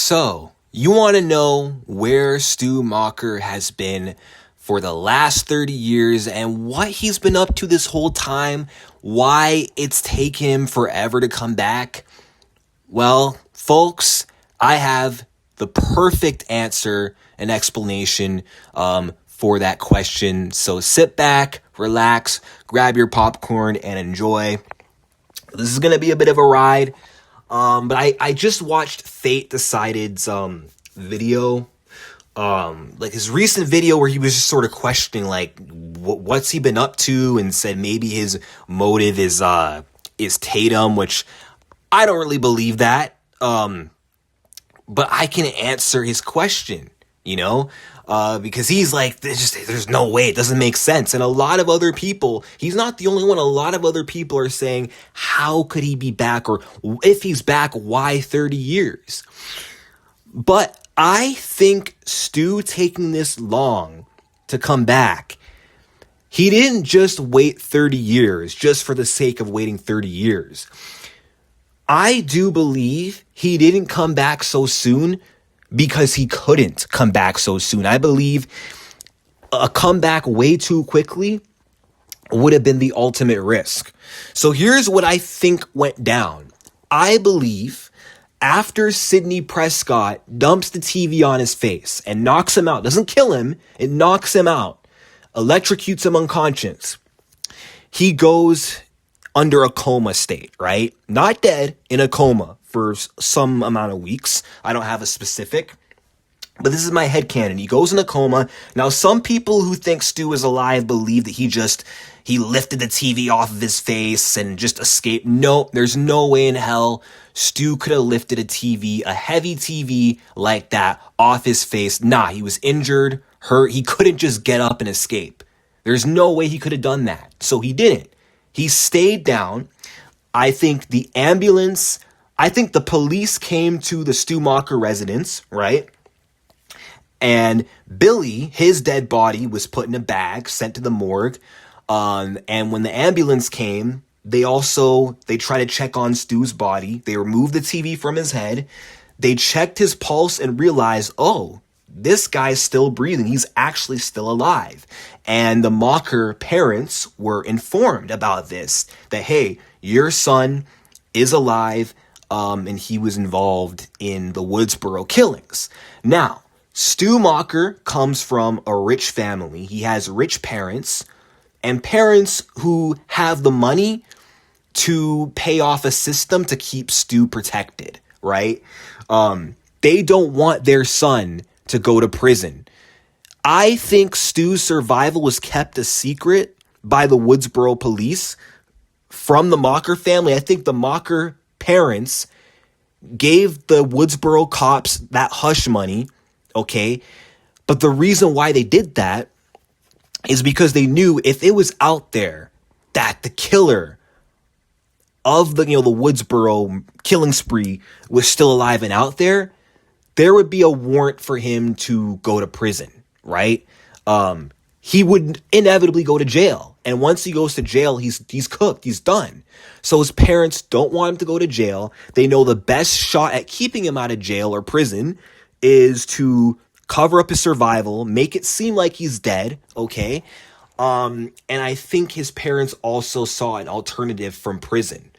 So, you want to know where Stu Macher has been for the last 30 years and what he's been up to this whole time, why it's taken him forever to come back? Well, folks, I have the perfect answer and explanation for that question. So sit back, relax, grab your popcorn, and enjoy. This is going to be a bit of a ride. But I just watched Fate Decided's video, like his recent video where he was just sort of questioning like what's he been up to, and said maybe his motive is Tatum, which I don't really believe that. But I can answer his question, because he's like, there's no way, it doesn't make sense. And a lot of other people, he's not the only one, a lot of other people are saying, how could he be back? Or if he's back, why 30 years? But I think Stu taking this long to come back, he didn't just wait 30 years just for the sake of waiting 30 years. I do believe he didn't come back so soon because he couldn't come back so soon. I believe a comeback way too quickly would have been the ultimate risk. So here's what I think went down. I believe after Sidney Prescott dumps the TV on his face and knocks him out, doesn't kill him, it knocks him out, electrocutes him unconscious, he goes under a coma state, right? Not dead, in a coma for some amount of weeks. I don't have a specific, but this is my headcanon. He goes in a coma. Now, some people who think Stu is alive believe that he lifted the TV off of his face and just escaped. No, there's no way in hell Stu could have lifted a heavy TV like that off his face. Nah, he was injured, hurt. He couldn't just get up and escape. There's no way he could have done that. So he didn't. He stayed down. I think the police came to the Stu Macher residence, right? And Billy, his dead body, was put in a bag, sent to the morgue. And when the ambulance came, they tried to check on Stu's body. They removed the TV from his head. They checked his pulse and realized, oh, this guy's still breathing. He's actually still alive. And the Macher parents were informed about this, that, hey, your son is alive, and he was involved in the Woodsboro killings. Now, Stu Macher comes from a rich family. He has rich parents, and parents who have the money to pay off a system to keep Stu protected, right? They don't want their son to go to prison. I think Stu's survival was kept a secret by the Woodsboro police from the Macher family. I think the Macher parents gave the Woodsboro cops that hush money, okay? But the reason why they did that is because they knew if it was out there that the killer of the Woodsboro killing spree was still alive and out there, there would be a warrant for him to go to prison, right? He would inevitably go to jail. And once he goes to jail, he's cooked, he's done. So his parents don't want him to go to jail. They know the best shot at keeping him out of jail or prison is to cover up his survival, make it seem like he's dead, okay? And I think his parents also saw an alternative from prison.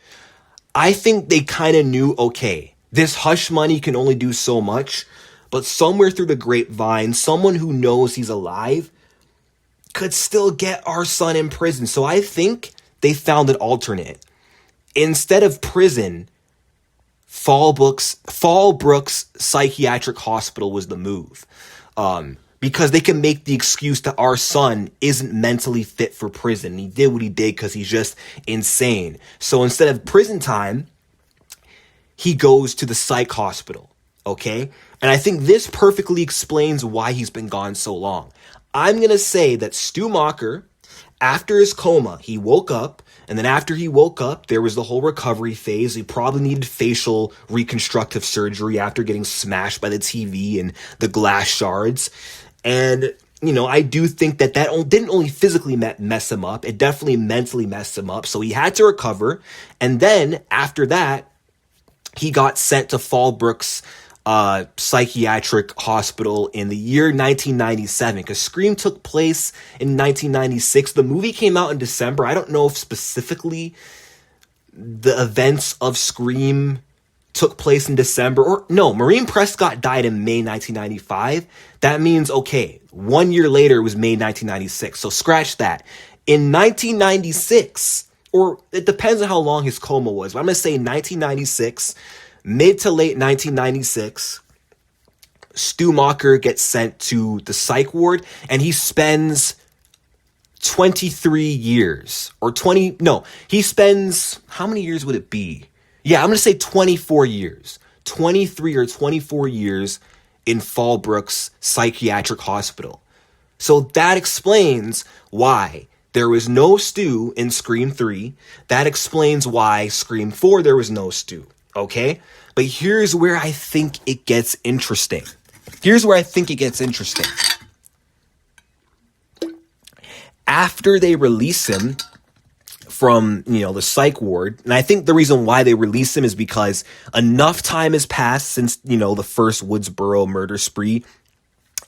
I think they kind of knew, okay, this hush money can only do so much, but somewhere through the grapevine, someone who knows he's alive could still get our son in prison. So I think they found an alternate. Instead of prison, Fallbrook's Psychiatric Hospital was the move. Because they can make the excuse that our son isn't mentally fit for prison. He did what he did because he's just insane. So instead of prison time, he goes to the psych hospital, okay? And I think this perfectly explains why he's been gone so long. I'm going to say that Stu Macher, after his coma, he woke up, and then after he woke up, there was the whole recovery phase. He probably needed facial reconstructive surgery after getting smashed by the TV and the glass shards. And, I do think that didn't only physically mess him up, it definitely mentally messed him up. So he had to recover. And then after that, he got sent to Fallbrook's psychiatric hospital in the year 1997, because Scream took place in 1996. The movie came out in December. I don't know if specifically the events of Scream took place in December, or no, Maureen Prescott died in May 1995. That means, okay, 1 year later it was May 1996. So scratch that. In 1996, or it depends on how long his coma was, but I'm going to say 1996, mid to late 1996, Stu Macher gets sent to the psych ward, and he spends 23 years, or 20, no, he spends, how many years would it be? Yeah, I'm going to say 24 years, 23 or 24 years in Fallbrook's psychiatric hospital. So that explains why there was no Stu in Scream 3. That explains why Scream 4 there was no Stu. Okay? But here's where I think it gets interesting. After they release him from, the psych ward, and I think the reason why they release him is because enough time has passed since, the first Woodsboro murder spree.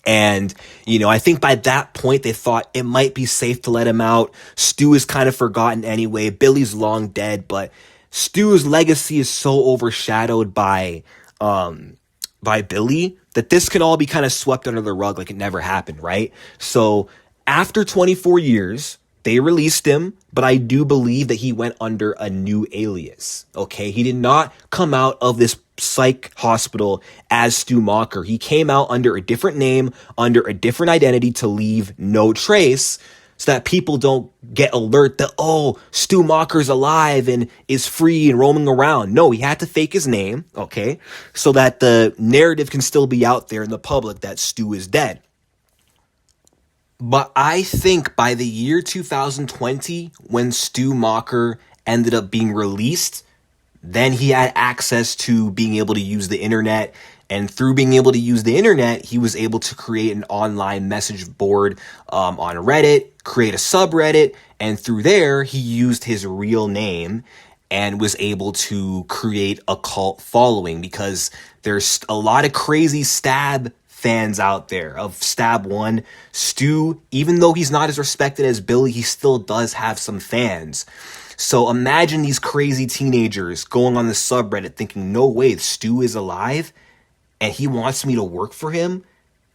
And, I think by that point they thought it might be safe to let him out. Stu is kind of forgotten anyway. Billy's long dead, but Stu's legacy is so overshadowed by Billy that this can all be kind of swept under the rug like it never happened, right? So after 24 years, they released him, but I do believe that he went under a new alias, okay? He did not come out of this psych hospital as Stu Macher. He came out under a different name, under a different identity to leave no trace, so that people don't get alert that, oh, Stu Macher's alive and is free and roaming around. No, he had to fake his name, okay, so that the narrative can still be out there in the public that Stu is dead. But I think by the year 2020, when Stu Macher ended up being released, then he had access to being able to use the internet. And through being able to use the internet, he was able to create an online message board on Reddit, create a subreddit, and through there, he used his real name and was able to create a cult following, because there's a lot of crazy Stab fans out there of Stab 1. Stu, even though he's not as respected as Billy, he still does have some fans. So imagine these crazy teenagers going on the subreddit thinking, no way, Stu is alive and he wants me to work for him?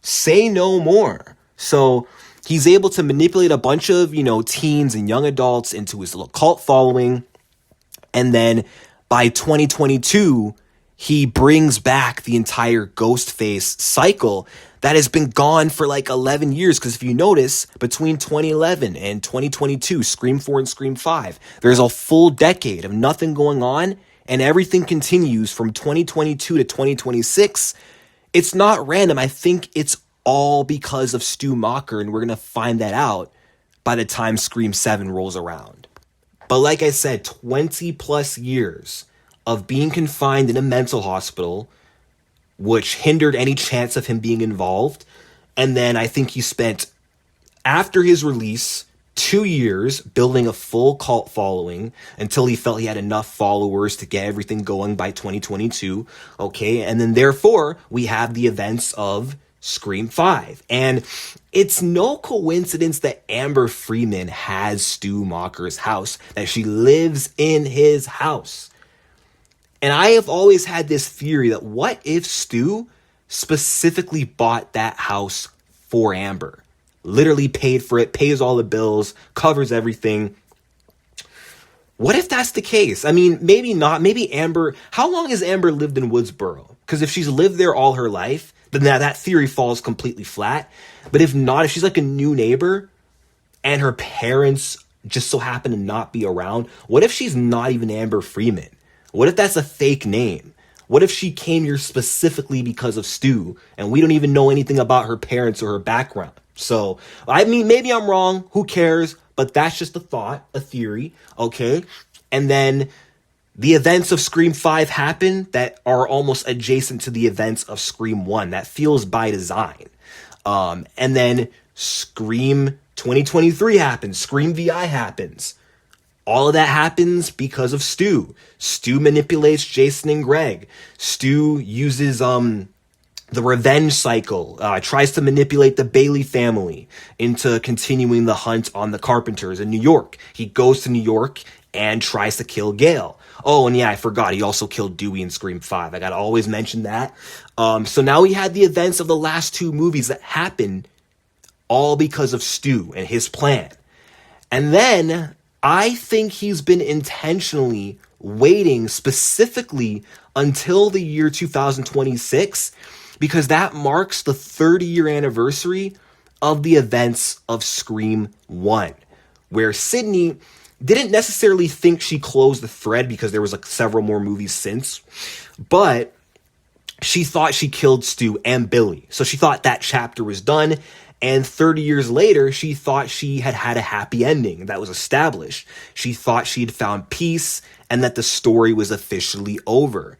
Say no more. So he's able to manipulate a bunch of, teens and young adults into his little cult following. And then by 2022, he brings back the entire Ghostface cycle that has been gone for like 11 years. Because if you notice, between 2011 and 2022, Scream 4 and Scream 5, there's a full decade of nothing going on, and everything continues from 2022 to 2026. It's not random. I think it's all because of Stu Macher, and we're going to find that out by the time Scream 7 rolls around. But like I said, 20 plus years of being confined in a mental hospital, which hindered any chance of him being involved. And then I think he spent, after his release, 2 years building a full cult following until he felt he had enough followers to get everything going by 2022. Okay, and then therefore we have the events of Scream 5. And it's no coincidence that Amber Freeman has Stu Macher's house, that she lives in his house. And I have always had this theory that what if Stu specifically bought that house for Amber? Literally paid for it, pays all the bills, covers everything. What if that's the case? I mean, maybe not. Maybe Amber, how long has Amber lived in Woodsboro? Because if she's lived there all her life, then that theory falls completely flat. But if not, if she's like a new neighbor and her parents just so happen to not be around, what if she's not even Amber Freeman? What if that's a fake name? What if she came here specifically because of Stu and we don't even know anything about her parents or her background? So, I mean, maybe I'm wrong. Who cares? But that's just a thought, a theory, okay? And then the events of Scream 5 happen that are almost adjacent to the events of Scream 1. That feels by design. And then Scream 2023 happens. Scream VI happens. All of that happens because of Stu. Stu manipulates Jason and Greg. Stu uses the revenge cycle, tries to manipulate the Bailey family into continuing the hunt on the Carpenters in New York. He goes to New York and tries to kill Gale. Oh, and yeah, I forgot, he also killed Dewey in Scream 5. I gotta always mention that. So now we had the events of the last two movies that happened all because of Stu and his plan. And then I think he's been intentionally waiting specifically until the year 2026, because that marks the 30-year anniversary of the events of Scream 1, where Sydney didn't necessarily think she closed the thread because there was like several more movies since, but she thought she killed Stu and Billy. So she thought that chapter was done, and 30 years later, she thought she had had a happy ending that was established. She thought she had found peace and that the story was officially over.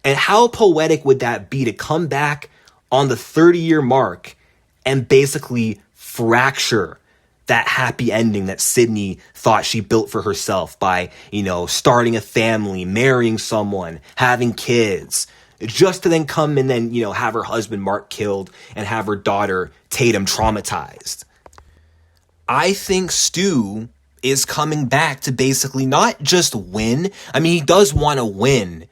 And how poetic would that be to come back on the 30-year mark and basically fracture that happy ending that Sydney thought she built for herself by, starting a family, marrying someone, having kids, just to then come and then, have her husband Mark killed and have her daughter Tatum traumatized. I think Stu is coming back to basically not just win. I mean, he does want to win,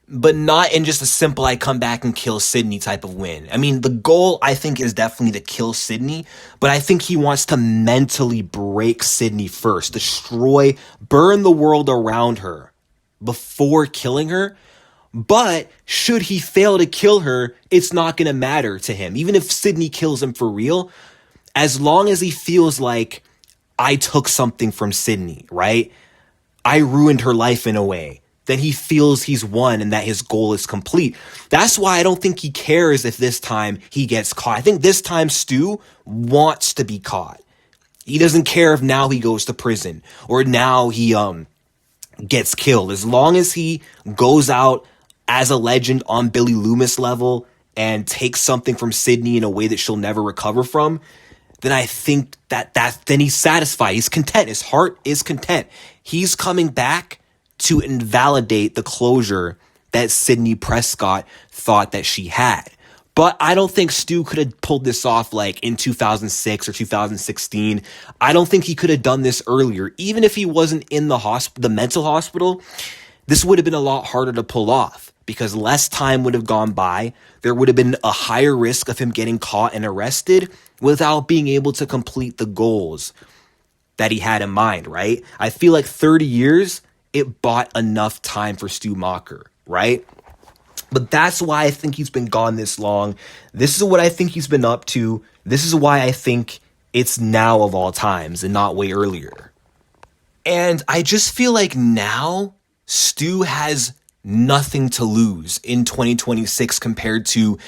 but not in just a simple, I come back and kill Sydney type of win. I mean, the goal, I think, is definitely to kill Sydney, but I think he wants to mentally break Sydney first, destroy, burn the world around her before killing her. But should he fail to kill her, it's not going to matter to him. Even if Sydney kills him for real, as long as he feels like, I took something from Sydney, right? I ruined her life in a way. Then he feels he's won and that his goal is complete. That's why I don't think he cares if this time he gets caught. I think this time Stu wants to be caught. He doesn't care if now he goes to prison or now he gets killed. As long as he goes out as a legend on Billy Loomis level and takes something from Sydney in a way that she'll never recover from, then I think then he's satisfied. He's content. His heart is content. He's coming back to invalidate the closure that Sydney Prescott thought that she had. But I don't think Stu could have pulled this off like in 2006 or 2016. I don't think he could have done this earlier. Even if he wasn't in the mental hospital, this would have been a lot harder to pull off because less time would have gone by. There would have been a higher risk of him getting caught and arrested without being able to complete the goals that he had in mind, right? I feel like 30 years, it bought enough time for Stu Macher, right? But that's why I think he's been gone this long. This is what I think he's been up to. This is why I think it's now of all times and not way earlier. And I just feel like now Stu has nothing to lose in 2026 compared to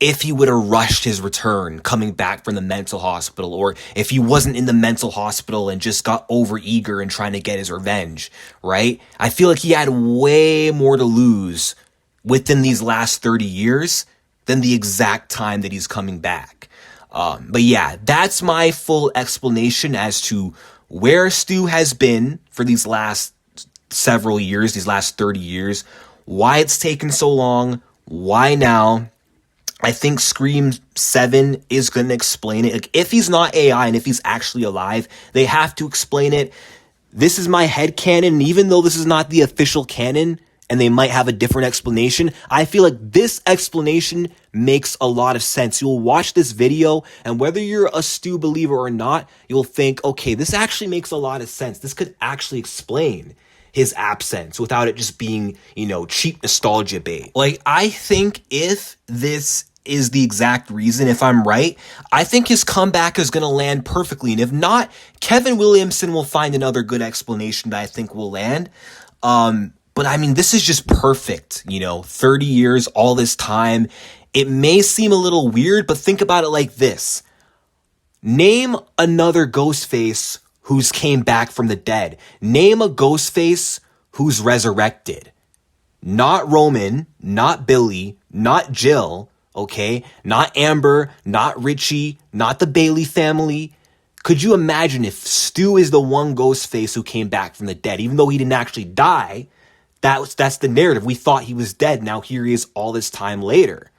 if he would have rushed his return coming back from the mental hospital, or if he wasn't in the mental hospital and just got overeager and trying to get his revenge, right? I feel like he had way more to lose within these last 30 years than the exact time that he's coming back. But yeah, that's my full explanation as to where Stu has been for these last several years, these last 30 years, why it's taken so long, why now. I think Scream 7 is going to explain it. Like, if he's not AI and if he's actually alive, they have to explain it. This is my headcanon, and even though this is not the official canon, and they might have a different explanation, I feel like this explanation makes a lot of sense. You'll watch this video, and whether you're a Stu believer or not, you'll think, okay, this actually makes a lot of sense. This could actually explain his absence without it just being, cheap nostalgia bait. Like, I think if this is the exact reason, if I'm right, I think his comeback is going to land perfectly. And if not, Kevin Williamson will find another good explanation that I think will land. But I mean, this is just perfect, 30 years, all this time. It may seem a little weird, but think about it like this. Name another Ghostface who's came back from the dead. Name a Ghostface who's resurrected. Not Roman, not Billy, not Jill, okay? Not Amber, not Richie, not the Bailey family. Could you imagine if Stu is the one Ghostface who came back from the dead, even though he didn't actually die? That's the narrative. We thought he was dead. Now here he is all this time later.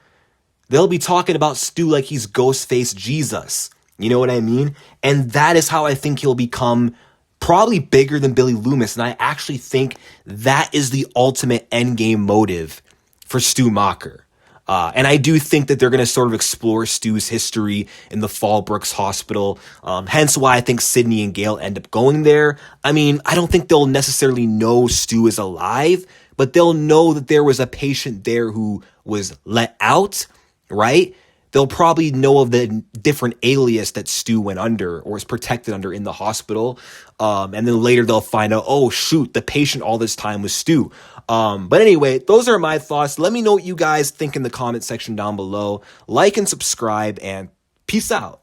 They'll be talking about Stu like he's Ghostface Jesus. You know what I mean? And that is how I think he'll become probably bigger than Billy Loomis. And I actually think that is the ultimate endgame motive for Stu Macher. And I do think that they're going to sort of explore Stu's history in the Fallbrooks Hospital. Hence why I think Sydney and Gail end up going there. I mean, I don't think they'll necessarily know Stu is alive, but they'll know that there was a patient there who was let out, right? They'll probably know of the different alias that Stu went under or was protected under in the hospital. And then later they'll find out, oh, shoot, the patient all this time was Stu. But anyway, those are my thoughts. Let me know what you guys think in the comment section down below. Like and subscribe, and peace out.